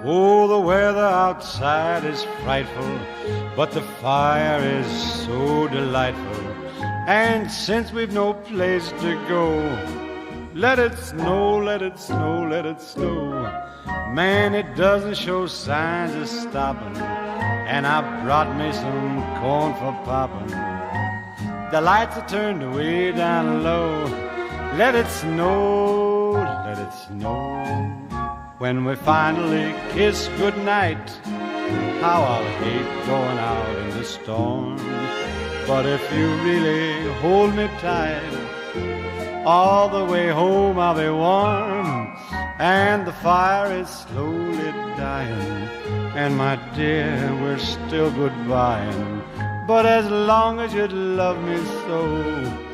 Oh, the weather outside is frightful, but the fire is so delightful. And since we've no place to go, let it snow, let it snow, let it snow. Man, it doesn't show signs of stopping, and I brought me some corn for popping. The lights are turned way down low. Let it snow, let it snow. When we finally kiss goodnight, how I'll hate going out in the storm. But if you really hold me tight, all the way home I'll be warm. And the fire is slowly dying, and my dear, we're still goodbying. But as long as you love me so,